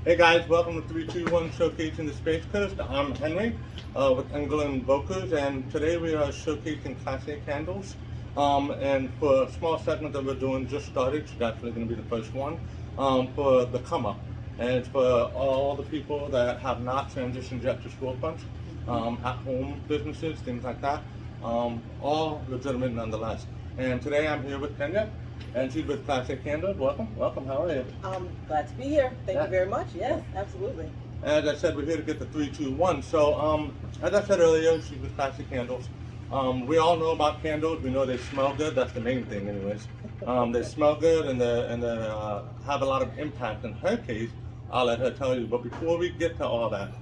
Hey guys, welcome to 321 Showcasing the SpaceCoast. I'm Henry with England Vocals, and today we are showcasing Klasē Kandles. And for a small segment that we're doing just started, it's actually going to be the first one, for the come up. And it's for all the people that have not transitioned yet to storefronts, at home businesses, things like that. All legitimate nonetheless. And today I'm here with Kenya, and she's with Klasē Kandles. Welcome, how are you? Glad to be here. Thank you very much. Yes, absolutely. As I said, we're here to get the 321. So, as I said earlier, she's with Klasē Kandles. We all know about candles. We know they smell good. That's the main thing, anyways. They smell good and they have a lot of impact. In her case, I'll let her tell you. But before we get to all that,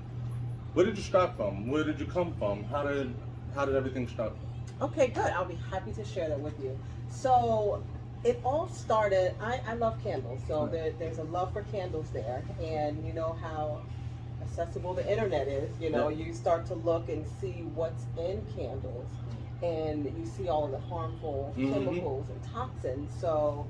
where did you start from? Where did you come from? How did everything start? Okay, good. I'll be happy to share that with you. So it all started, I love candles. So there's a love for candles there. And you know how accessible the internet is. You know, you start to look and see what's in candles. And you see all of the harmful chemicals and toxins. So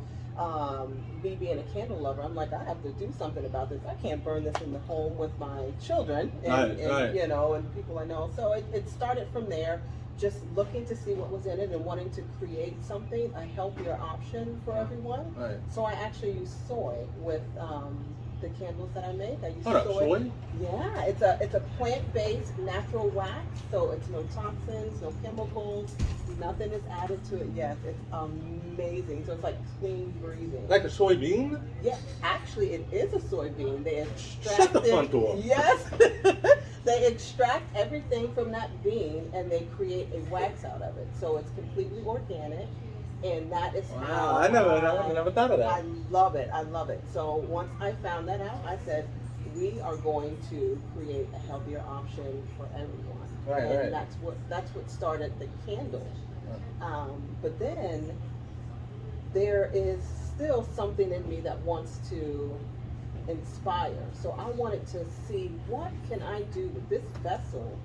me being a candle lover, I'm like, I have to do something about this. I can't burn this in the home with my children and you know, and people I know. So it started from there, just looking to see what was in it and wanting to create something, a healthier option for everyone. So I actually use soy with the candles that I make. I use soy. Yeah, it's a plant-based natural wax, so it's no toxins, no chemicals, nothing is added to it. Yes, it's amazing. So it's like clean breathing. Like a soybean? Yeah, actually it is a soybean. They extract Shut the front door. Yes. They extract everything from that bean and they create a wax out of it. So it's completely organic. And that is how I never thought of that. I love it. I love it. So once I found that out, I said, we are going to create a healthier option for everyone. And that's what started the candle. But then there is still something in me that wants to inspire. So I wanted to see, what can I do with this vessel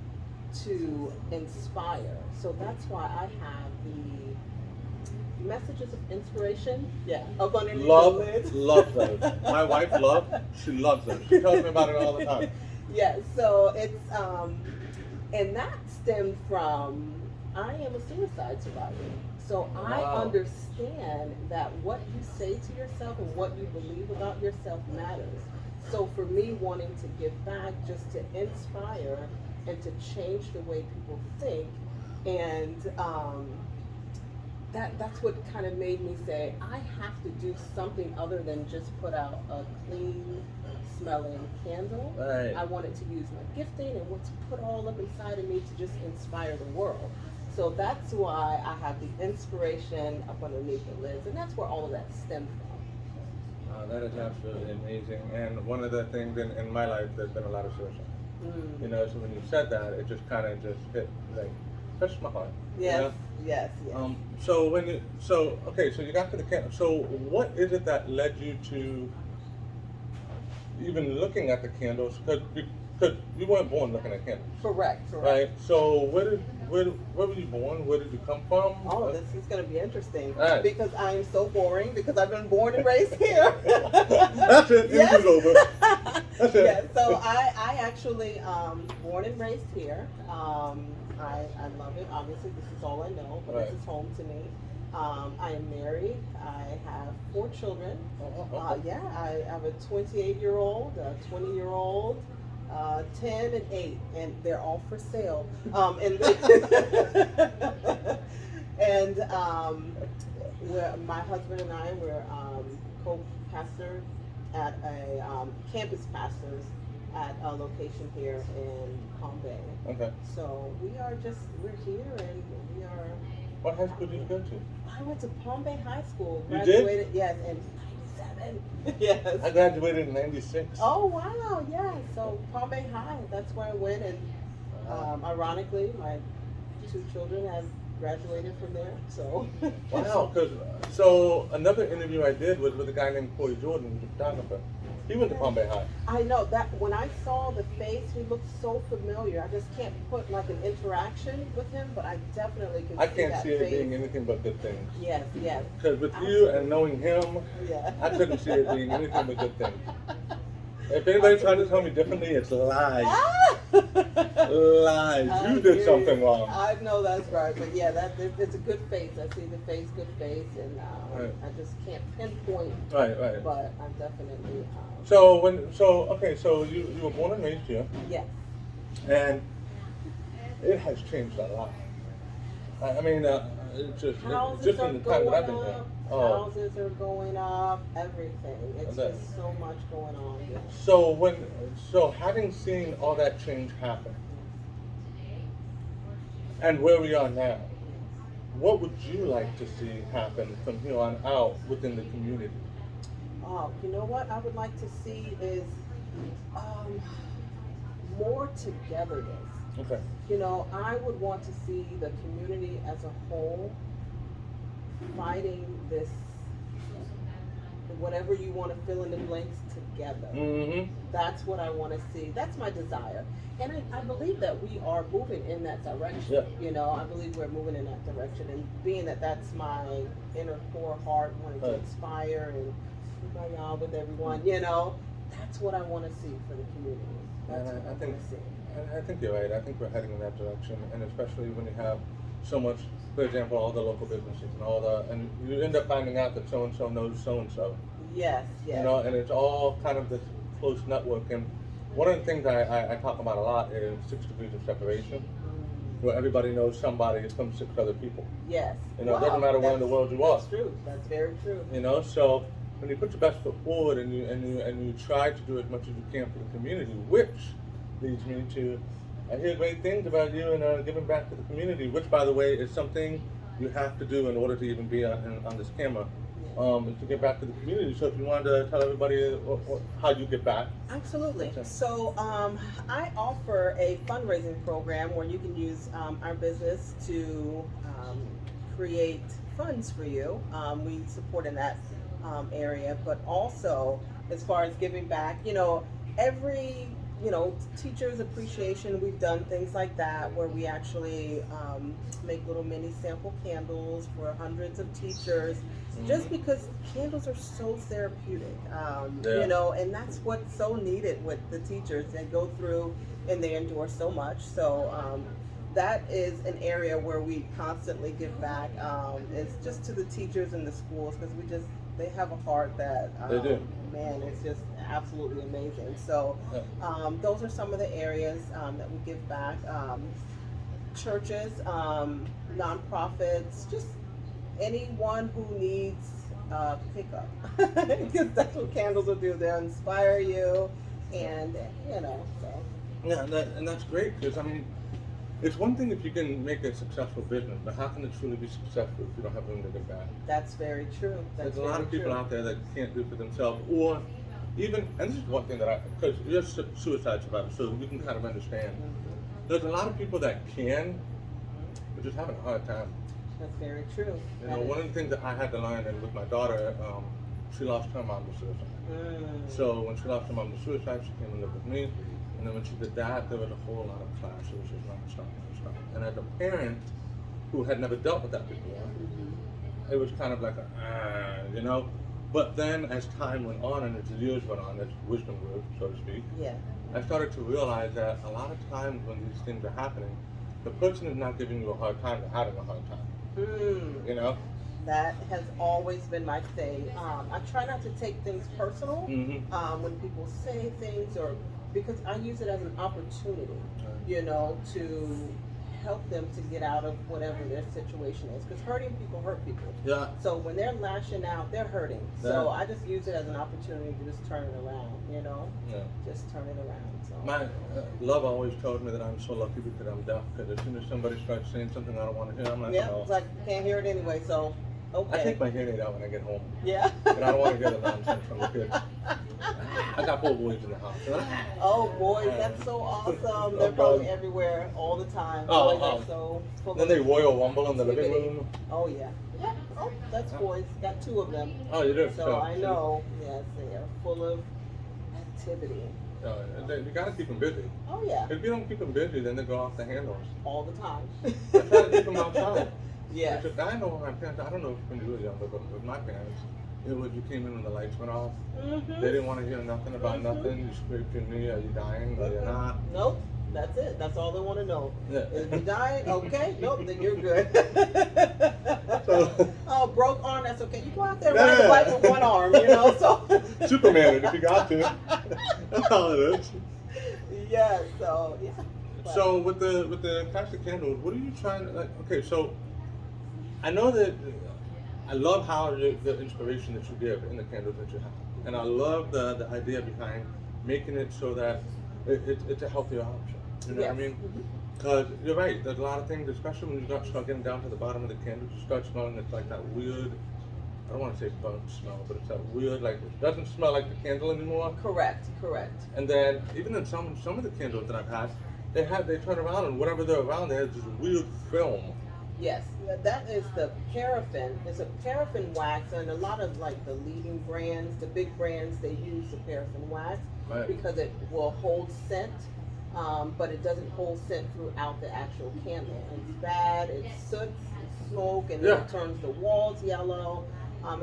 to inspire? So that's why I have the messages of inspiration. Yeah, up underneath the lid. Love those. My wife she loves those. She tells me about it all the time. Yeah, so it's and that stemmed from, I am a suicide survivor. So I understand that what you say to yourself and what you believe about yourself matters. So for me, wanting to give back, just to inspire and to change the way people think, and that's what kind of made me say, I have to do something other than just put out a clean smelling candle. I wanted to use my gifting and what's put all up inside of me to just inspire the world. So that's why I have the inspiration up underneath the lids, and that's where all of that stemmed from. That is absolutely amazing. And one of the things in my life, there's been a lot of suicide. You know, so when you said that, it just kind of just hit, like, touched my heart. Yes, you know? yes. So you got to the candle. So what is it that led you to even looking at the candles? Because you weren't born looking at candles. Correct. Right. So where were you born? Where did you come from? Oh, this is going to be interesting because I am so boring, because I've been born and raised here. That's it. Yes. It's over. That's it. Yeah. So I actually born and raised here. I love it. Obviously, this is all I know, but this is home to me. I am married. I have 4 children. I have a 28-year-old, a 20-year-old, 10 and 8, and they're all for sale. My husband and I were co-pastors at a campus pastors at a location here in Palm Bay. Okay. So we're here, and we are. What high school did you go to? I went to Palm Bay High School. Graduated, yes, in 97. Yes. I graduated in 96. Oh, wow, yeah. So Palm Bay High, that's where I went, and ironically, my 2 children have graduated from there, so. Wow, so another interview I did was with a guy named Corey Jordan, the photographer. He went to Palm Bay High. I know that when I saw the face, he looked so familiar. I just can't put like an interaction with him, but I definitely can. I can't see it being anything but good things. Yes, yes. Because with you and knowing him, I couldn't see it being anything but good things. If anybody tried to tell me differently, it's lies. Ah! Lies. I You did hear something you. wrong. I know that's right, but yeah, it's a good face. I see the face, good face, and Right. I just can't pinpoint. Right, right. But I'm definitely. So you were born and raised here, Yes. and it has changed a lot. I mean, it's Houses just are in the time that I've going been here. up. Oh, Houses are going up. Everything. It's Okay. just so much going on. Yeah. so having seen all that change happen, and where we are now, what would you like to see happen from here on out within the community? Oh, you know what I would like to see is um, more togetherness. Okay. You know, I would want to see the community as a whole fighting this, whatever you want to fill in the blanks together. Mm-hmm. That's what I want to see. That's my desire. And I believe that we are moving in that direction. Yeah. You know, I believe we're moving in that direction. And being that that's my inner core heart, wanting to Right. inspire and bring on with everyone, you know, that's what I want to see for the community. That's And what I I think want to see. I think you're right. I think we're heading in that direction, and especially when you have so much, for example, all the local businesses and you end up finding out that so and so knows so and so. Yes, yes. You know, and it's all kind of this close network. And one of the things I talk about a lot is 6 degrees of separation, where everybody knows somebody from 6 other people. Yes. You know, it doesn't matter where in the world you are. That's true. That's very true. You know, so when you put your best foot forward and you try to do as much as you can for the community, which leads me to, I hear great things about you and giving back to the community, which, by the way, is something you have to do in order to even be on this camera, is to give back to the community. So if you wanted to tell everybody how you give back. Absolutely. Okay. So I offer a fundraising program where you can use our business to create funds for you. We support in that area, but also as far as giving back, you know, every teachers appreciation, we've done things like that where we actually make little mini sample candles for hundreds of teachers, just because candles are so therapeutic, you know, and that's what's so needed with the teachers. They go through and they endure so much. So that is an area where we constantly give back. It's just to the teachers in the schools, because they have a heart that They do. Man, it's just absolutely amazing. So those are some of the areas that we give back. Churches, nonprofits, just anyone who needs pickup, because that's what candles will do. They'll inspire you, and so. Yeah, and that's great, because I mean, it's one thing if you can make a successful business, but how can it truly be successful if you don't have room to give back? That's very true. There's a lot of people out there that can't do it for themselves, or even, and this is one thing that because you're a suicide survivor, so you can kind of understand. There's a lot of people that can, but just having a hard time. That's very true. You know, one of the things that I had to learn, and with my daughter, she lost her mom to suicide. So when she lost her mom to suicide, she came and lived with me. And then when she did that, there was a whole lot of clash. It was just non-stop. And as a parent who had never dealt with that before, it was kind of like you know. But then as time went on and as the years went on, as wisdom grew, so to speak, I started to realize that a lot of times when these things are happening, the person is not giving you a hard time, they're having a hard time. You know? That has always been my thing. I try not to take things personal when people say things, or because I use it as an opportunity, you know, to help them to get out of whatever their situation is. Because hurting people hurt people. Yeah. So when they're lashing out, they're hurting. So I just use it as an opportunity to just turn it around, you know? Yeah. Just turn it around. So. My love always told me that I'm so lucky because I'm deaf. Because as soon as somebody starts saying something I don't want to hear, I'm like, it's like, can't hear it anyway, so, okay. I take my hearing aid out when I get home. Yeah. And I don't want to hear the nonsense from the kids. I got 4 boys in the house. Oh, boys, that's so awesome. They're probably everywhere all the time. Boys are so full then of they royal rumble in the living activity. room. Oh, yeah. Yeah. Oh, that's boys. Got 2 of them. Oh, you do? So I know, yes, they are full of activity. You got to keep them busy. Oh, yeah. If you don't keep them busy, then they go off the handles. All the time. I try to keep them outside. Yes. Because I know my parents, I don't know if when you were younger, but with my parents, it was you came in when the lights went off. Mm-hmm. They didn't want to hear nothing about nothing. You scraped your knee. Are you dying? Are you not? Nope. That's it. That's all they want to know. Yeah. Is you dying? Okay. Nope. Then you're good. So, oh, broke arm. That's okay. You go out there and ride the bike with one arm. You know. So. Superman it if you got to. That's all it is. Yeah. So yeah. But. So with the Klasē Kandles, what are you trying to like? Okay, so I know that I love how the inspiration that you give in the candles that you have, and I love the idea behind making it so that it's a healthier option. You know what I mean? Because you're right. There's a lot of things, especially when you start getting down to the bottom of the candle, you start smelling it's like that weird. I don't want to say burnt smell, but it's that weird, like it doesn't smell like the candle anymore. Correct. Correct. And then even in some of the candles that I've had, they turn around and whatever they're around, they have this weird film. Yes, that is the paraffin. It's a paraffin wax, and a lot of like the leading brands, the big brands, they use the paraffin wax because it will hold scent, but it doesn't hold scent throughout the actual candle. It's bad. It soots, it's smoke, and then it turns the walls yellow.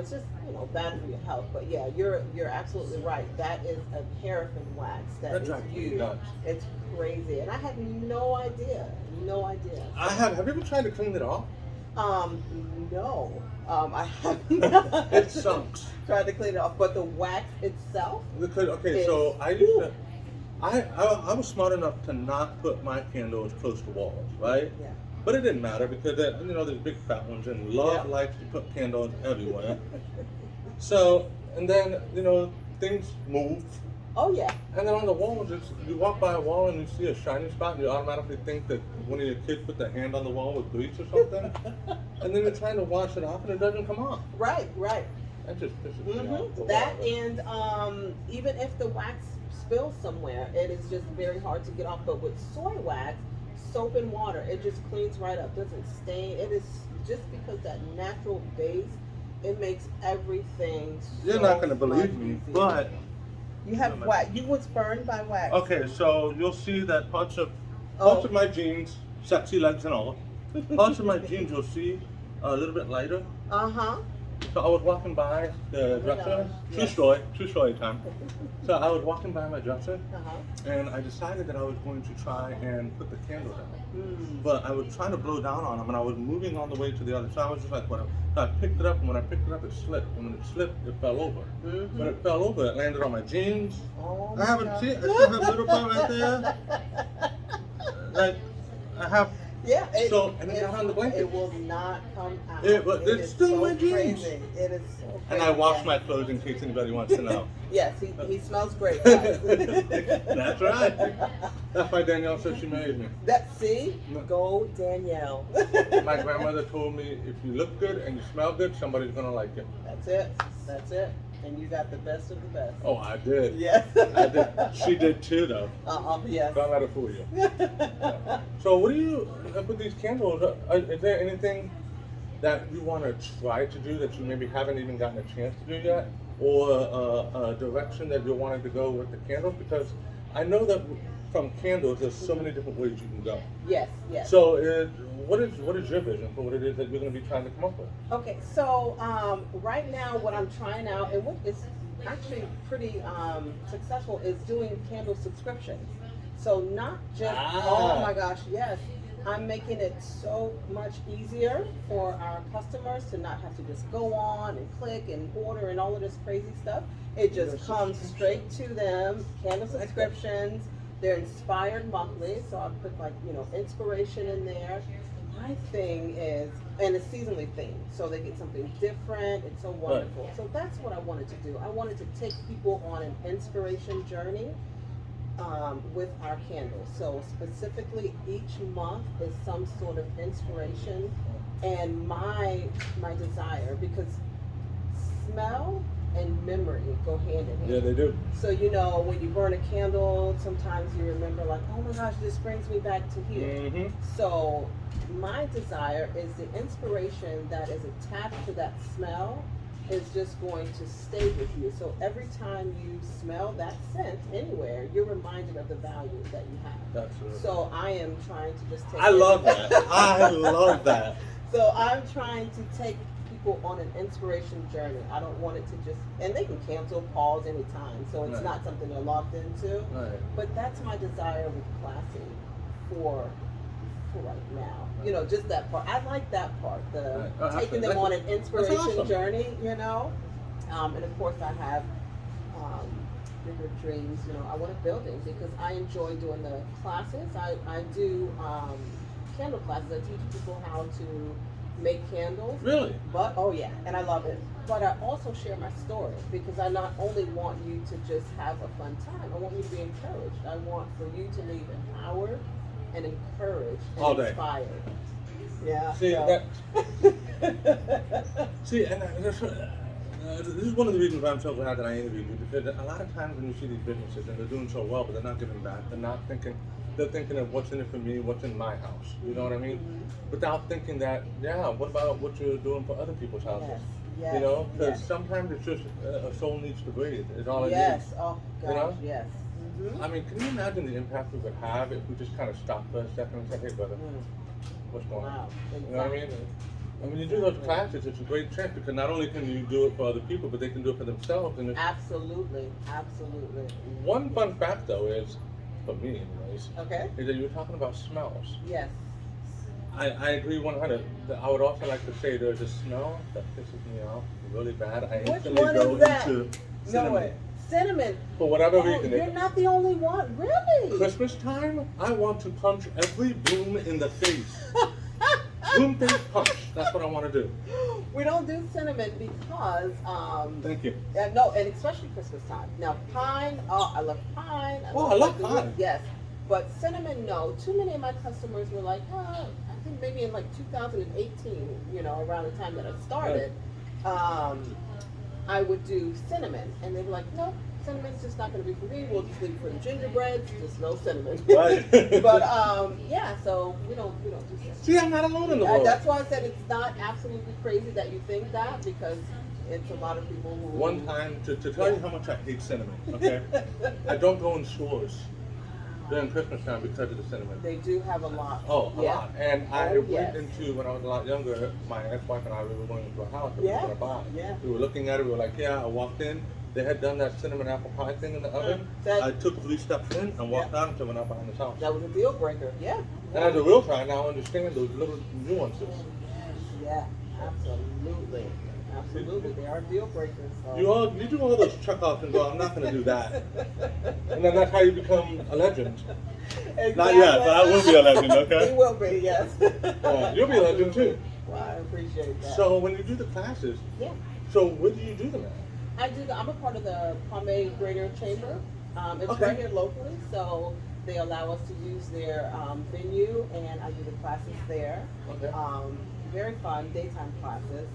It's just bad for your health. But yeah, you're absolutely right. That is a paraffin wax that is used. It's crazy, and I had no idea. No idea. I have. Have you ever tried to clean it off? No. I have not. It sucks. Tried to clean it off, but the wax itself. Because so I used to. I was smart enough to not put my candles close to walls, right? Yeah. But it didn't matter because there's big fat ones and love likes to put candles everywhere. So and then things move. Oh yeah. And then on the walls, you walk by a wall and you see a shiny spot, and you automatically think that one of your kids put their hand on the wall with bleach or something. And then you're trying to wash it off, and it doesn't come off. Right. That just pisses me off. That and even if the wax spills somewhere, it is just very hard to get off. But with soy wax, soap and water, it just cleans right up, doesn't stain. It is just because that natural base, it makes everything. You're not going to believe me, but. You have wax. You was burned by wax. Okay, so you'll see that parts of my jeans, sexy legs and all, parts of my jeans you'll see a little bit lighter. So I was walking by the dresser. True story time. So I was walking by my dresser, and I decided that I was going to try and put the candles out. But I was trying to blow down on them, and I was moving on the way to the other side. I was just like, whatever. So I picked it up, and when I picked it up, it slipped. And when it slipped, it fell over. When it fell over, it landed on my jeans. Oh I haven't seen. I still have a little part right there. Like I have. Yeah. It got on the blanket. It will not come out. It's still in my jeans. Crazy. It is so crazy. And I wash my clothes in case anybody wants to know. Yes, he smells great, guys. That's right. That's why Danielle said she married me. Go Danielle. My grandmother told me if you look good and you smell good, somebody's gonna like you. That's it. And you got the best of the best. Oh, I did. Yes. I did. She did too, though. Yes. Don't let her fool you. So, what do you with these candles? Is there anything that you want to try to do that you maybe haven't even gotten a chance to do yet, or a direction that you're wanting to go with the candles? Because I know that from candles, there's so many different ways you can go. Yes. So, what is your vision for what it is that you're going to be trying to come up with? Okay, so right now what I'm trying out, and what is actually pretty successful, is doing candle subscriptions. So not just, oh my gosh, yes, I'm making it so much easier for our customers to not have to just go on and click and order and all of this crazy stuff. It just comes straight to them, candle subscriptions. They're inspired monthly, so I put inspiration in there. My thing is, and it's seasonally themed, so they get something different. It's so wonderful. Right. So that's what I wanted to do. I wanted to take people on an inspiration journey with our candles. So specifically, each month is some sort of inspiration, and my desire, because smell and memory go hand in hand. Yeah, they do. So when you burn a candle, sometimes you remember like, oh my gosh, this brings me back to here. So my desire is the inspiration that is attached to that smell is just going to stay with you. So every time you smell that scent anywhere, you're reminded of the value that you have. Absolutely. So I am trying to just take I love that. I love that. So I'm trying to take people on an inspiration journey. I don't want it to just, and they can cancel, pause anytime, so it's Right. not something they're locked into. Right. But that's my desire with Klasē for right now. You know, just that part. I like that part, the Right. taking them on an inspiration awesome. journey, you know. And of course I have bigger dreams. You know, I want a building because I enjoy doing the classes. I do candle classes. I teach people how to make candles. Really? But oh yeah, and I love it. But I also share my story because I not only want you to just have a fun time, I want you to be encouraged. I want for you to leave empowered and encouraged and All day. inspired. Yeah. See, so. see, and this is one of the reasons why I'm so glad that I interviewed you, because a lot of times when you see these businesses and they're doing so well, but they're not giving back, they're thinking of what's in it for me, what's in my house, you know what I mean? Mhm. Without thinking that, yeah, what about what you're doing for other people's houses? Yes. Yes. You know, because yes. sometimes it's just a soul needs to breathe, is all it Yes. needs. Oh gosh. You know? Yes. Mm-hmm. I mean, can you imagine the impact we could have if we just kind of stopped for a second and said, hey brother, what's going on? Wow. You know what I mean? And when you do those classes, it's a great chance because not only can you do it for other people, but they can do it for themselves. And it's Absolutely. Absolutely. one fun fact, though, is, for me anyways, Okay. is that you were talking about smells. Yes. I agree 100. I would also like to say there's a smell that pisses me off really bad. I Which instantly one go is that? into No cinnamon. way. Cinnamon. For whatever Oh, reason. you're not the only one. Really? Christmas time, I want to punch every bloom in the face. Bloom face punch. That's what I want to do. We don't do cinnamon because Thank you. no, and especially Christmas time. Now pine, oh I love pine. Oh, I love pine. Yes. But cinnamon, no. Too many of my customers were like, I think maybe in like 2018, you know, around the time that I started, I would do cinnamon. And they were like, no, cinnamon's just not going to be for me. We'll just leave it for the gingerbreads, just no cinnamon. Right. But yeah, so we don't do cinnamon. See, I'm not alone in the world. That's why I said it's not absolutely crazy that you think that, because it's a lot of people who. One time, to tell you how much I hate cinnamon, okay? I don't go in stores during Christmas time because of the cinnamon. They do have a lot. Oh, a Yeah. lot. And I Oh, went yes. into, when I was a lot younger, my ex-wife and I, we were going into a house that we were Yeah. going to buy. Yeah. We were looking at it, we were like, yeah, I walked in. They had done that cinnamon apple pie thing in the oven. That- I took 3 steps in and walked out until we're not buying this house. That was a deal breaker. Yeah. And as a realtor, I now understand those little nuances. Yeah, absolutely. Absolutely. They are deal breakers. So. You do all those check-offs and go, I'm not going to do that. And then that's how you become a legend. Exactly. Not yet, but I will be a legend, okay? He will be, yes. You'll be a legend too. Well, I appreciate that. So when you do the classes, yeah. so where do you do them at? I'm a part of the Pomay Greater Chamber. It's Okay. right here locally, so they allow us to use their venue, and I do the classes there. Okay. Very fun daytime classes.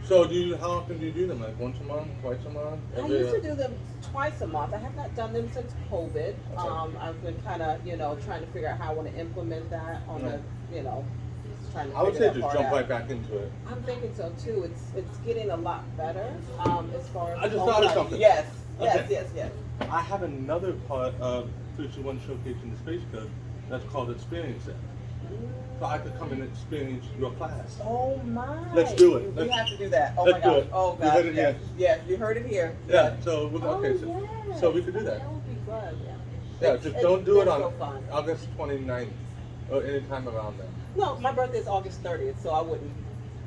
So how often do you do them? Like once a month, twice a month? I used to do them twice a month. I have not done them since COVID. I've been kind of, trying to figure out how I want to implement that on the, trying to I would figure say that just part jump out. right back into it. I'm thinking so too. It's getting a lot better as far as. I just thought of something. Yes, Okay. yes. I have another part of 321 Showcase in the SpaceCoast that's called Experience It. So I could come and experience your class. Oh my! Let's do it. We have to do that. Oh Let's my do gosh! it. Oh You gosh! heard it here. Yes, you heard it here. Yeah, so we're Oh, okay. yes. So we could do that. That would be good. Yeah. Yeah, just don't do it it's on so fun. August 29th or any time around then. No, my birthday is August 30th, so I wouldn't.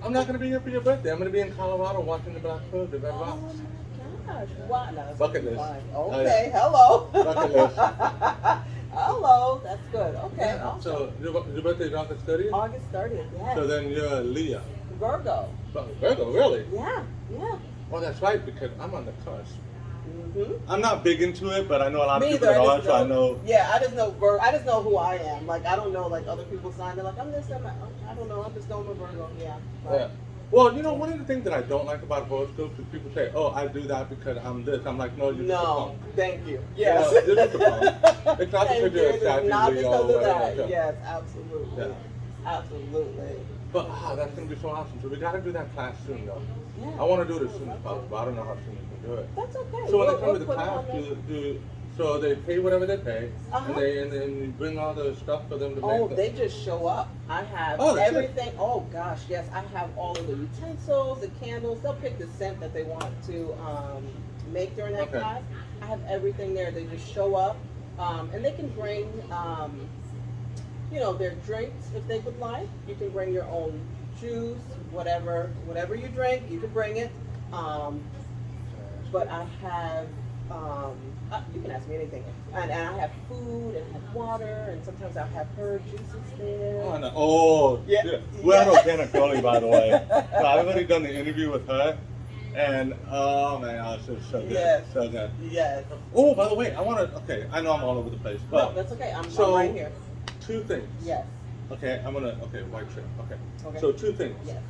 I'm not going to be here for your birthday. I'm going to be in Colorado watching the Black Hood, the Red Oh Rocks. my gosh! Why not? Bucket list. Fine. Oh, Okay. yeah. Hello. Bucket list. Hello. That's good. Okay. Yeah, Awesome. so your birthday is August 30th? August 30th. Yes. So then you're a Leo. Virgo. Virgo, really? Yeah. Oh, that's right, because I'm on the cusp. Mm-hmm. I'm not big into it, but I know a lot of Me people either. that I are, just so I know. Yeah, I just know I just know who I am. Like I don't know like other people's signs. They're like I'm this. I'm that. I don't know. I'm just going with Virgo. Yeah. Right. Yeah. Well, one of the things that I don't like about horoscopes is people say, oh, I do that because I'm this. I'm like, no, you're just a No, punk. thank you. Yes. You know, you're just a punk. It's not Thank because you. you're a It's Sagittarius not Leo because or of whatever. that. Yes, absolutely. Yeah. Absolutely. But that's going to be so awesome. So we got to do that class soon, though. Yeah. I want to do it as soon as possible. I don't know how soon we can do it. That's okay. So when We'll it comes to the put it class, on there. So they pay whatever they pay, Uh-huh. and then you bring all the stuff for them to Oh, make. they just show up. I have Oh, that's everything. Oh gosh, yes, I have all of the utensils, the candles. They'll pick the scent that they want to make during that Okay. class. I have everything there. They just show up, and they can bring, their drinks if they would like. You can bring your own juice, whatever you drink, you can bring it. But I have, you can ask me anything. And I have food and I have water, and sometimes I'll have her juices there. Oh, no. Oh, Yeah. yeah. We're an organic girlie, by the way. So I've already done the interview with her, and oh my gosh, it's so good. Yes. So good. Yes. Oh, by the way, okay, I know I'm all over the place, No, but that's okay. I'm right here. two things. Yes. Okay, white shirt. Okay. Okay. So two things. Yes.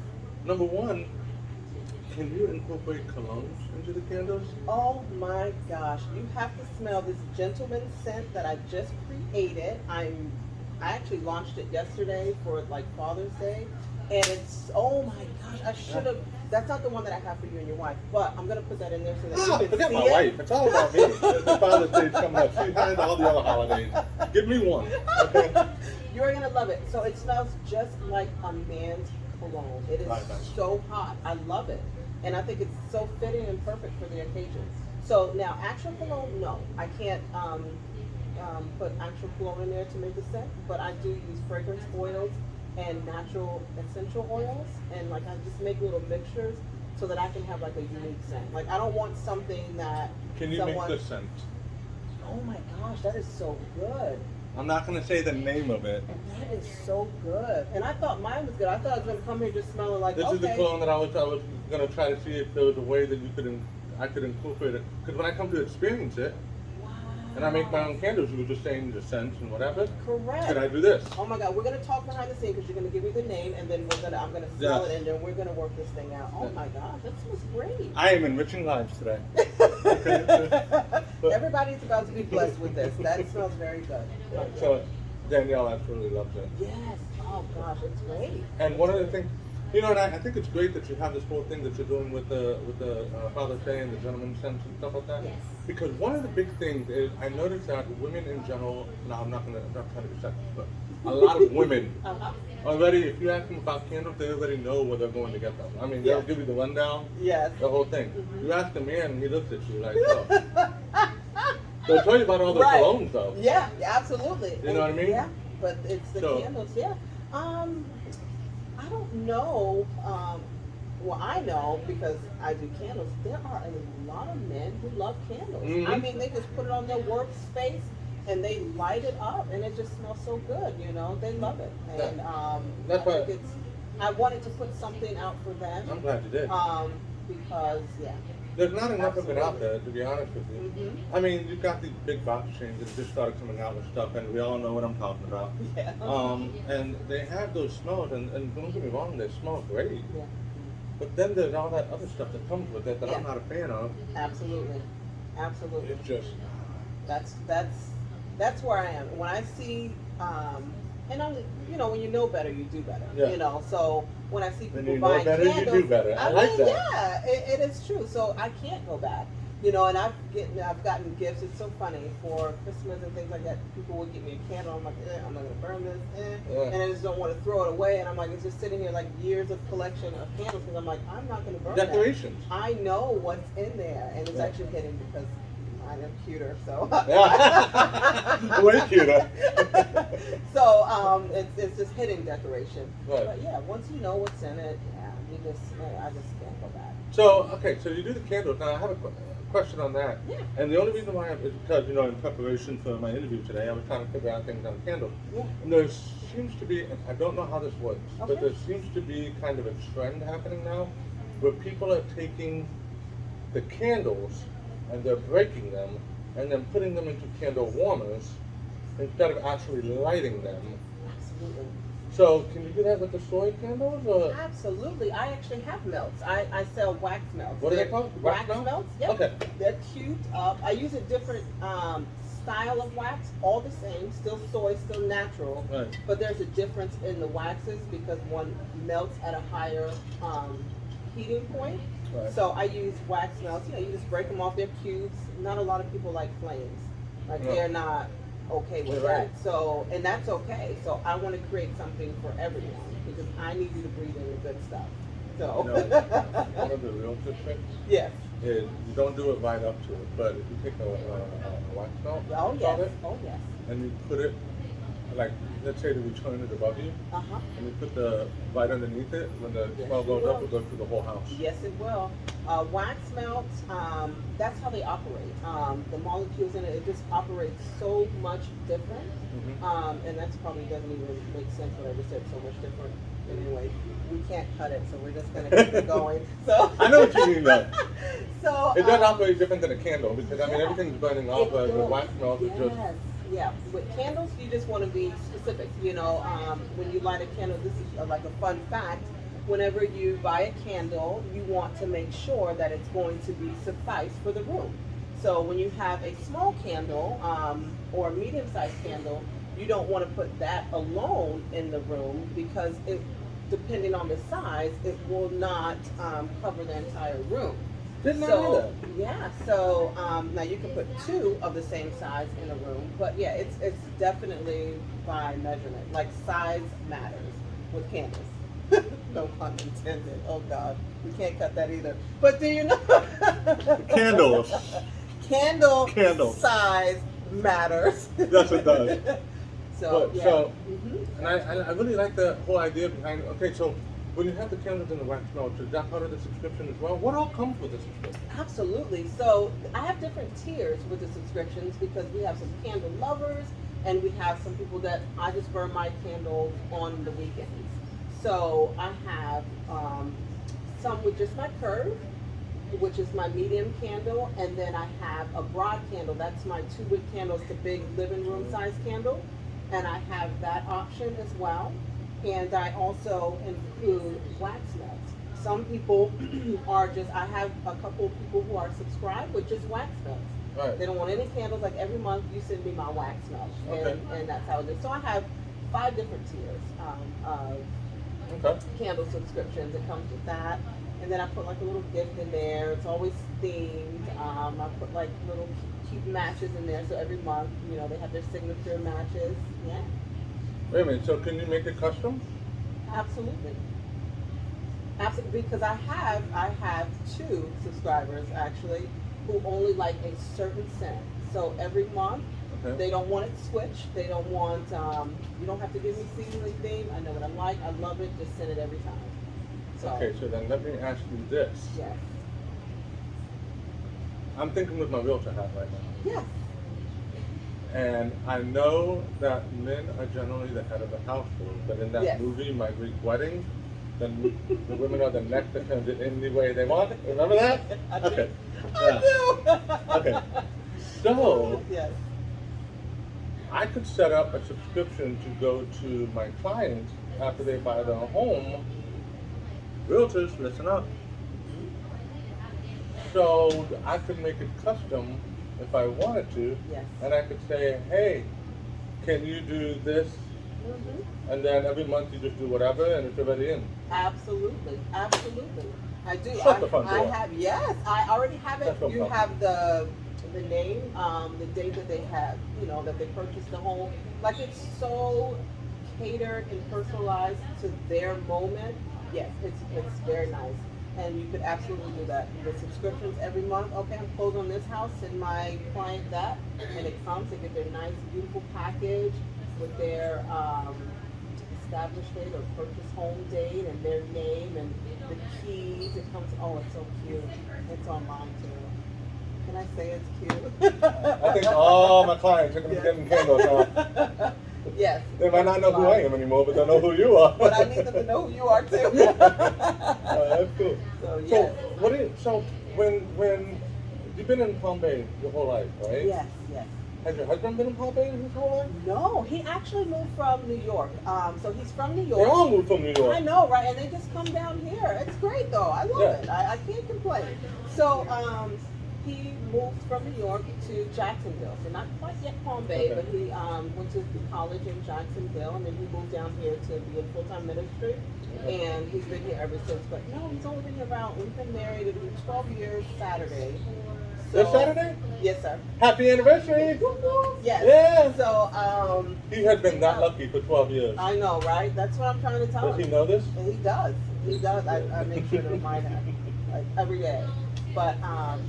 Number one, can you incorporate colognes into the candles? Oh my gosh, you have to smell this gentleman scent that I just created. I actually launched it yesterday for like Father's Day, and it's, oh my gosh, I should have. That's not the one that I have for you and your wife, but I'm gonna put that in there so that you can Forget see my it. wife. It's all about me. The Father's Day's coming up. She has all the other holidays. Give me one. Okay. You're gonna love it. So it smells just like a man's cologne. It is Right. so hot. I love it, and I think it's so fitting and perfect for the occasion. So now, actual cologne, no, I can't put actual cologne in there to make the scent, but I do use fragrance oils and natural essential oils, and like I just make little mixtures so that I can have like a unique scent. Like I don't want something that Can you someone. make the scent? Oh my gosh, that is so good. I'm not going to say the name of it. That is so good. And I thought mine was good. I thought I was going to come here just smelling like, This okay. is the cologne that I was going to try to see if there was a way that I could incorporate it. Because when I come to experience it, Wow. and I make my own candles, you were just saying the scents and whatever. Correct. Could I do this? Oh my God, we're going to talk behind the scenes because you're going to give me the name, and then I'm going to smell Yeah. it, and then we're going to work this thing out. Oh my gosh, that smells great. I am enriching lives today. Everybody's about to be blessed with this. That smells very good. So Danielle absolutely loves it. Yes. Oh gosh, it's great. And one of the things, and I think it's great that you have this whole thing that you're doing with the Father's Day and the gentleman's sense and stuff like that. Yes. Because one of the big things is I noticed that women in general. Now I'm not trying to be sexist, but a lot of women Uh-huh. already, if you ask them about candles, they already know where they're going to get them. I mean, they'll Yes. give you the rundown, Yes. the whole thing. Mhm. You ask a man, he looks at you like, oh. They'll tell you about all the Right. colognes, though. Yeah, absolutely. You know what I mean? Yeah, but it's the So- candles. Yeah. I don't know. Well, I know because I do candles. There are a lot of men who love candles. Mhm. I mean, they just put it on their workspace and they light it up, and it just smells so good. They love it, and That's I why- think I wanted to put something out for them. I'm glad you did. Because There's not enough of it out there, to be honest with you. Mhm. I mean, you've got these big box chains that just started coming out with stuff, and we all know what I'm talking about. Yeah. And they have those smells, and don't get me wrong, they smell great. Yeah. But then there's all that other stuff that comes with it that I'm Yeah. not a fan of. Absolutely. Absolutely. It's just, That's where I am. When I see, and when you know better, you do better. Yeah. So when I see When people you know buying better, you candles, do better. I mean, like that. Yeah, it is true. So I can't go back. And I've gotten gifts. It's so funny for Christmas and things like that. People will get me a candle. I'm like, I'm not gonna burn this, Yeah. and I just don't want to throw it away. And I'm like, it's just sitting here like years of collection of candles because I'm like, I'm not gonna burn that. decorations. I know what's in there, and it's Yeah. actually hidden because I am cuter, so. Yeah. Way cuter. So it's just hidden decoration. Right. But yeah, once you know what's in it, I just can't go back. So, okay, so you do the candles. Now, I have a question on that. Yeah. And the only reason why is because, in preparation for my interview today, I was trying to figure out things on candles. Yeah. And there seems to be, and I don't know how this works, Okay. but there seems to be kind of a trend happening now where people are taking the candles and they're breaking them and then putting them into candle warmers instead of actually lighting them. Absolutely. So, can you do that with the soy candles? Or? Absolutely. I actually have melts. I sell wax melts. What are they called? Wax Wax melts? Yep. Okay. They're cute. I use a different style of wax, all the same, still soy, still natural. Right. But there's a difference in the waxes because one melts at a higher heating point. Right. So I use wax melts. You just break them off. They're cubes. Not a lot of people like flames. Like No. they're not okay with Right. that. So, and that's okay. So I want to create something for everyone because I need you to breathe in the good stuff. So. You know, one of the real good tricks Yes. is you don't do it right up to it, but if you take a wax melt Oh of yes. it Oh yes. and you put it, like, let's say the return is above you, and you put the right underneath it, when the Yes, smell you goes up, will. it goes through the whole house. Yes, it will. Wax melts, that's how they operate. The molecules in it, it just operates so much different. And that's probably doesn't even make sense what I just said, so much different. Anyway, we can't cut it, so we're just going to keep it going. So I know what you mean, though. So It does operate different than a candle because, I mean, yeah, everything's burning off, it but the will. wax melt is just. Yes. Yeah, with candles, you just want to be specific. You know, when you light a candle, this is like a fun fact. Whenever you buy a candle, you want to make sure that it's going to be suffice for the room. So when you have a small candle or a medium-sized candle, you don't want to put that alone in the room because it, depending on the size, it will not cover the entire room. Didn't I know that? Yeah, so now you can put two of the same size in a room, but yeah, it's definitely by measurement. Like size matters with candles. No pun intended. Oh God, we can't cut that either. But do you know? Candles. Candle size matters. Yes, it does. So But, yeah. so, and I really like the whole idea behind. Okay, so when you have the candles and the wax melts, is that part of the subscription as well? What all comes with the subscription? Absolutely. So I have different tiers with the subscriptions because we have some candle lovers and we have some people that I just burn my candles on the weekends. So I have some with just my curve, which is my medium candle, and then I have a broad candle. That's my 2-wick candle. It's the big living room size candle, and I have that option as well. And I also include wax melts. Some people are just, I have a couple of people who are subscribed with just wax melts. Right. They don't want any candles. Like every month you send me my wax melt. Okay. And that's how it is. So I have 5 different tiers of candle subscriptions. It comes with that. And then I put like a little gift in there. It's always themed. I put like little cute matches in there. So every month, you know, they have their signature matches. Yeah. Wait a minute, so can you make it custom? Absolutely. Absolutely, because I have 2 subscribers actually who only like a certain scent. So every month they don't want it switched. They don't want you don't have to give me seasonally theme. I know what I like. I love it. Just send it every time. So, Okay, so then let me ask you this. Yes. I'm thinking with my realtor hat right now. Yes. And I know that men are generally the head of the household, but in that Yes. movie, My Greek Wedding, the women are the neck that turns it any way they want. Remember that? I do. Okay. I do. Okay. So, Yes. I could set up a subscription to go to my clients after they buy their home. Realtors, listen up. So I could make it custom if I wanted to, Yes. and I could say, hey, can you do this? And then every month you just do whatever, and it's already in. Absolutely. Absolutely. I do. Shut the front door. I have, yes, I already have it. That's no You problem. have the name, the date that they have, you know, that they purchased the home. Like it's so catered and personalized to their moment. Yes, it's very nice. And you could absolutely do that. The subscriptions every month. Okay, I'm closed on this house, send my client that, and it comes. They get their nice, beautiful package with their established date or purchase home date and their name and the keys. It comes. Oh, it's so cute. It's online too. Can I say it's cute? I think all my clients are going to be getting candles now. Yes. They might not know who I am anymore, but they'll know who you are. But I need them to know who you are too. That's cool. So yes. So when you've been in Palm Bay your whole life, right? Yes. Yes. Has your husband been in Palm Bay his whole life? No, he actually moved from New York. So he's from New They York. all moved from New York. I know, right? And they just come down here. It's great though. I love it. I can't complain. So he moved from New York to Jacksonville. So not quite yet Palm Bay, Okay. but he went to college in Jacksonville, and then he moved down here to be in full-time ministry. And he's been here ever since. But no, he's only been here we've been married, it'll be 12 years Saturday. This Saturday? Yes, sir. Happy anniversary! Yes. Yeah. So, He has been that lucky for 12 years. I know, right? That's what I'm trying to tell him. Does he know this? And he does. He does. I make sure to remind him, like, every day. But,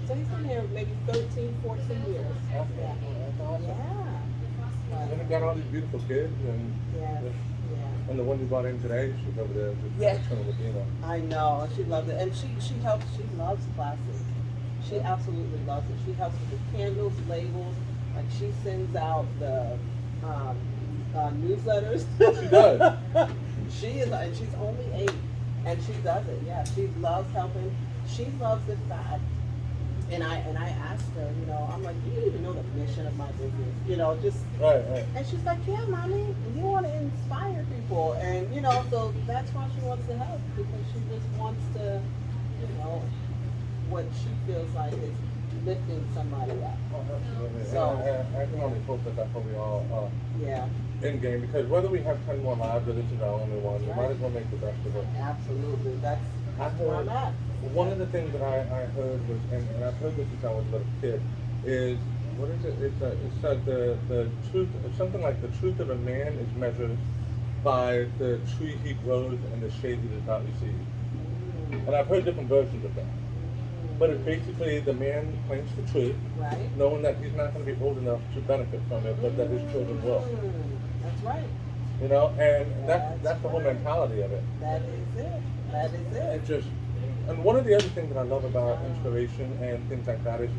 so he's been here maybe 13, 14 years. That's Yeah. awesome. Yeah. And then we got all these beautiful kids, and Yeah. and the one you brought in today, she's over there just chilling with Dina. I know. She loves it. And she helps. She loves Klasē. She absolutely loves it. She helps with the candles, labels. Like, she sends out the newsletters. She does. She is, and she's only 8, and she does it. Yeah, she loves helping. She loves the fact. And I asked her, you know, I'm like, do you even know the mission of my business? You know, just Right. and she's like, yeah, mommy, you want to inspire people, and you know, so that's why she wants to help, because she just wants to, you know, what she feels like is lifting somebody up. Oh, absolutely. So- And I can only hope that that's what we all Yeah, in game, because whether we have 10 more lives or this is our only one, we might Right. as well make the best of it. absolutely. That's I where I'm heard, at. one of the things that I heard was, and I've heard this since I was a little kid, is, what is it? It's like the truth, something like the truth of a man is measured by the tree he grows and the shade he does not receive. And I've heard different versions of that. But it's basically the man plants the tree, Right. knowing that he's not going to be old enough to benefit from it, but that his children will. That's right. You know, and that's the whole mentality of it. That is it. That is it. It just, and one of the other things that I love about inspiration and things like that is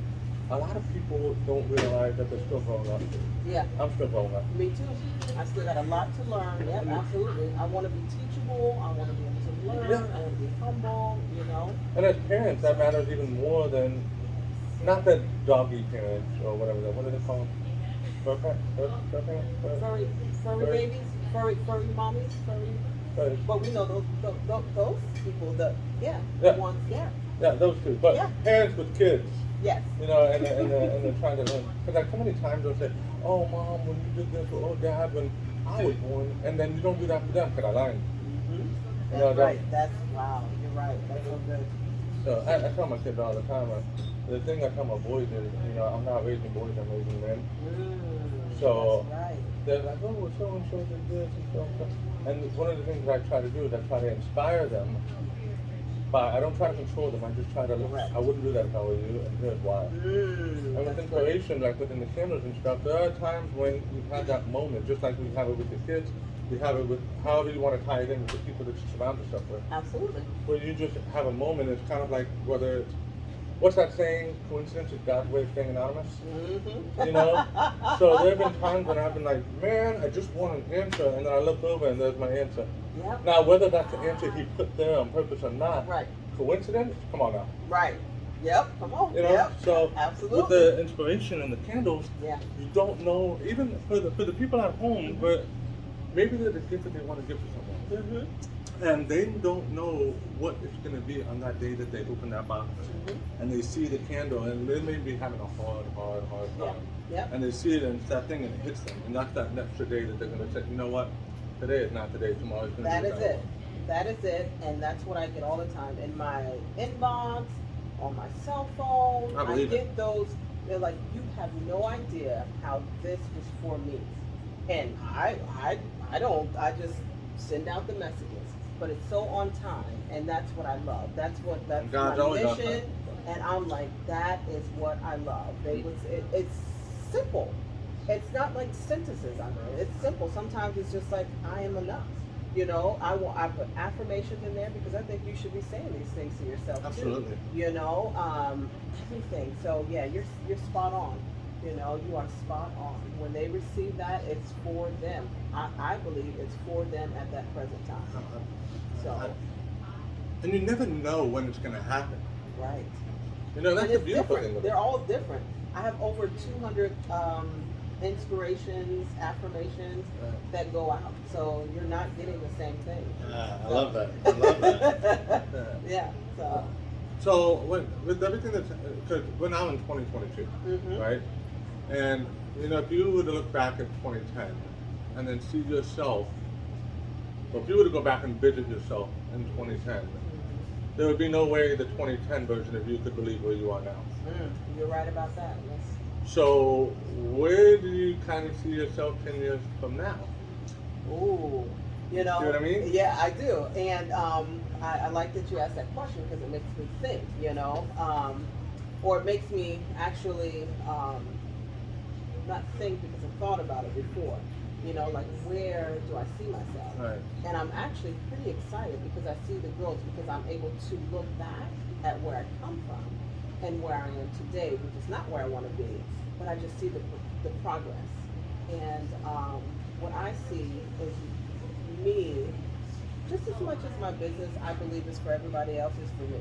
a lot of people don't realize that they're still growing up. Yeah. I'm still growing up. Me too. I still got a lot to learn. Yep, absolutely. I want to be teachable. I want to be able to learn. Yeah. I want to be humble. You know. And as parents, that matters even more than, not that doggy parents or whatever, what do they call them? Fur parents? Furry babies, furry mommies, furry. But we know those people. Yeah. The ones. Yeah. Yeah, those two. But Yeah. parents with kids. Yes. You know, and they're trying to learn. Because like so many times they'll say, oh, Mom, when you did this, or oh, Dad, when I was born, and then you don't do that for them because I learned. That's You know, right. That's wow. You're right. That's so good. So I tell my kids all the time, the thing I tell my boys is, you know, I'm not raising boys, I'm raising men. So that's right. they're like, oh, so-and-so did this and so-and-so. And one of the things that I try to do is I try to inspire them. But I don't try to control them. I just try to. Correct. I wouldn't do that if I were you, and here's why. And with That's inspiration, like within the candles and stuff, there are times when you've had that moment, just like we have it with your kids. We have it with however you want to tie it in with the people that you surround yourself with. Absolutely. Where you just have a moment. It's kind of like whether it's, what's that saying? Coincidence is God's way of staying anonymous. You know. So there have been times when I've been like, man, I just want an answer, and then I look over and there's my answer. Yep. Now, whether that's the answer he put there on purpose or not, Right. coincidence? Come on now. Right. Yep. Come on. You know, Yep. so Absolutely. with the inspiration and the candles, Yeah. you don't know, even for the people at home, but maybe they're the gift that they want to give to someone. And they don't know what it's going to be on that day that they open that box and they see the candle, and they may be having a hard time. Yep. And they see it and it's that thing and it hits them. And that's that extra day that they're going to say, you know what, today is not today, tomorrow is going to That be is it. That is it, and that's what I get all the time in my inbox, on my cell phone. I believe get those. They're like, you have no idea how this was for me, and I don't. I just send out the messages, but it's so on time, and that's what I love. That's God's my always on mission, time. and I'm like, that is what I love. It's simple. It's not like sentences. I mean, it's simple. Sometimes it's just like, I am enough. You know, I put affirmations in there because I think you should be saying these things to yourself Absolutely. too. You know, everything. So yeah, you're spot on. You know, you are spot on. When they receive that, it's for them. I believe it's for them at that present time. So And you never know when it's going to happen. right. You know, that's And the it's beautiful different. thing of They're it. all different. I have over 200 inspirations, affirmations that go out. So you're not getting the same thing. I love that. I love that. Yeah. So. So with everything that's, because we're now in 2022, right? And you know, if you were to look back at 2010 and then see yourself, or if you were to go back and visit yourself in 2010, there would be no way the 2010 version of you could believe where you are now. You're right about that. Yes. So where do you kind of see yourself 10 years from now? Ooh, you know. See what I mean? Yeah, I do. And I like that you asked that question because it makes me think, or it makes me actually not think because I've thought about it before. Like where do I see myself? Right. And I'm actually pretty excited because I see the growth because I'm able to look back at where I come from and where I am today, which is not where I want to be, but I just see the progress. And what I see is me, just as much as my business, I believe is for everybody else, is for me.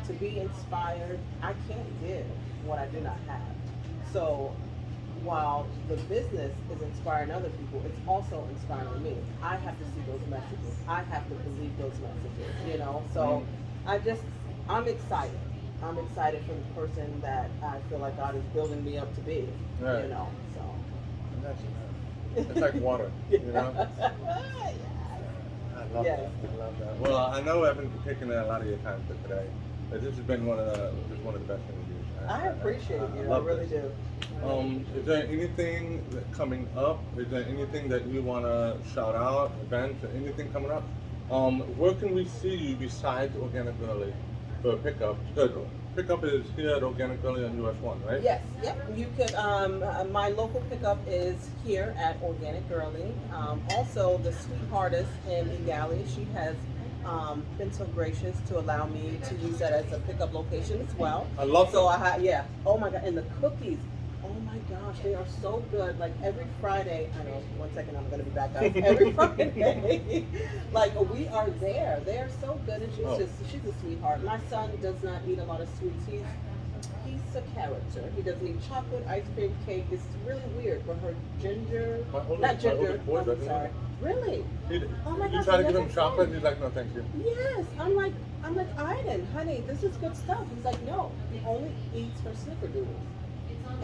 To be inspired, I can't give what I do not have. So while the business is inspiring other people, it's also inspiring me. I have to see those messages. I have to believe those messages, So I'm excited. I'm excited for the person that I feel like God is building me up to be, Right. So. And it's like water, Yes. I love Yes. that. I love that. Well, I know I've been taking a lot of your time for today. But this has been one of the best interviews. I appreciate you. I love really this. do. Is there anything coming up? Is there anything that you want to shout out, events, or anything coming up? Where can we see you besides Organic Girly for pickup? Good. Pickup is here at Organic Girly on US 1, right? Yes, yep. You could. My local pickup is here at Organic Girly. Also, the sweetheartest in Egali, she has been so gracious to allow me to use that as a pickup location as well. I love So that. Oh my God, and the cookies. Oh my gosh, they are so good. Like every Friday, I know, 1 second, I'm gonna be back up. Every Friday, like we are there. They are so good, and she's a sweetheart. My son does not eat a lot of sweets. He's a character. He doesn't eat chocolate, ice cream, cake. It's really weird, but her ginger, not ginger. I'm sorry. Really? Oh my gosh. You try to give him that's chocolate, fun. he's like, no, thank you. Yes, I'm like, Iden, honey, this is good stuff. He's like, no, he only eats her snickerdoodles.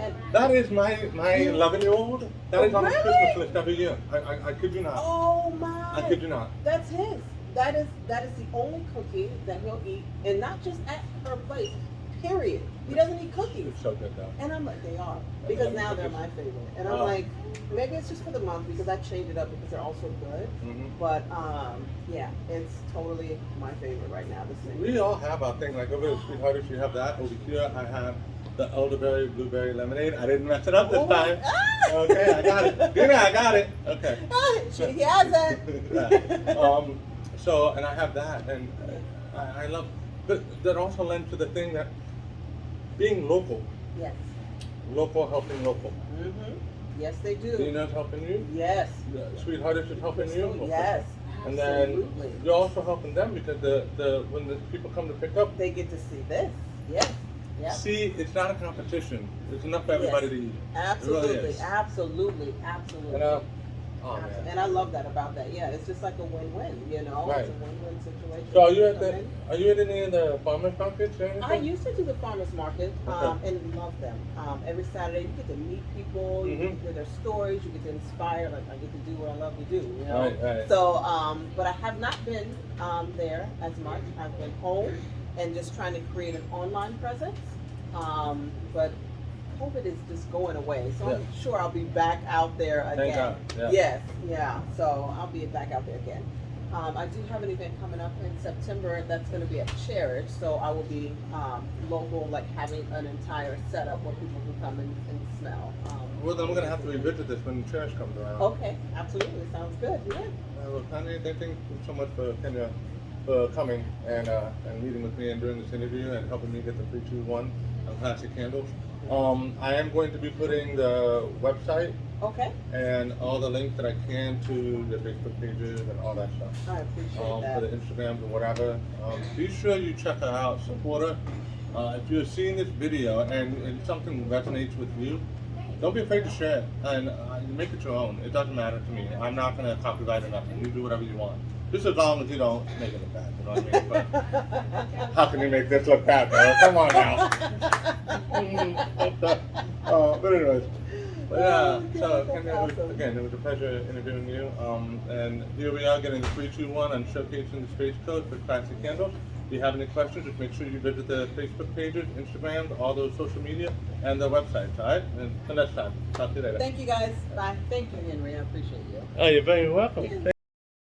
And that is my 11-year-old. That is on his Really? Christmas list every year. I kid you not. Oh my! I kid you not. That's his. That is the only cookie that he'll eat, and not just at her place. Period. He doesn't eat cookies. It's so good though. And I'm like, they are, because now they're my favorite. And I'm like, maybe it's just for the month because I changed it up because they're all so good. Mm-hmm. But yeah, it's totally my favorite right now. This thing. We all have our thing. Like over at Sweethearters, you have that. Over here, I have the elderberry blueberry lemonade. I didn't mess it up this time. Okay, I got it. Dina, I got it. Okay. He has it. So, and I have that, and I love. But that also lends to the thing that being local. Yes. Local helping local. Mm-hmm. Yes, they do. Dina's helping you. Yes. Sweethearters is helping you. Yes. And Absolutely. then you're also helping them because when the people come to pick up, they get to see this. Yes. Yep. See, it's not a competition. There's enough for everybody to eat. Absolutely. It really is. Absolutely. And I love that about that. Yeah, it's just like a win-win, Right. It's a win-win situation. So are you at any of the farmers markets or anything? I used to do the farmers market Okay. and love them. Every Saturday you get to meet people, you get to hear their stories, you get to inspire. Like I get to do what I love to do, Right. So, but I have not been there as much. I've been home and just trying to create an online presence. But COVID is just going away, so I'm sure I'll be back out there again. Thank God. Yes, yeah. So I'll be back out there again. I do have an event coming up in September that's going to be at Cherish, so I will be local, like having an entire setup where people can come and smell. Well, then we're going to have to revisit this when Cherish comes around. Okay, absolutely. Sounds good. Yeah. Well, Kanye, thank you so much for Kenya for coming and meeting with me and doing this interview and helping me get the 321 on Klasē Kandles. I am going to be putting the website and all the links that I can to the Facebook pages and all that stuff. I appreciate that. For the Instagrams and whatever. Be sure you check her out, support her. If you're seeing this video and something resonates with you, don't be afraid to share it and make it your own. It doesn't matter to me. I'm not going to copyright or nothing. You do whatever you want. Just as long as you don't make it look bad, you know what I mean? But how can you make this look bad, bro? Come on now. But anyways. But yeah, so again, it was a pleasure interviewing you. And here we are getting the 321 on showcasing the SpaceCoast for Klasē Kandles. If you have any questions, just make sure you visit the Facebook pages, Instagram, all those social media, and the websites. All right? And until next time. Talk to you later. Thank you guys. Bye. Thank you, Henry. I appreciate you. Oh, you're very welcome.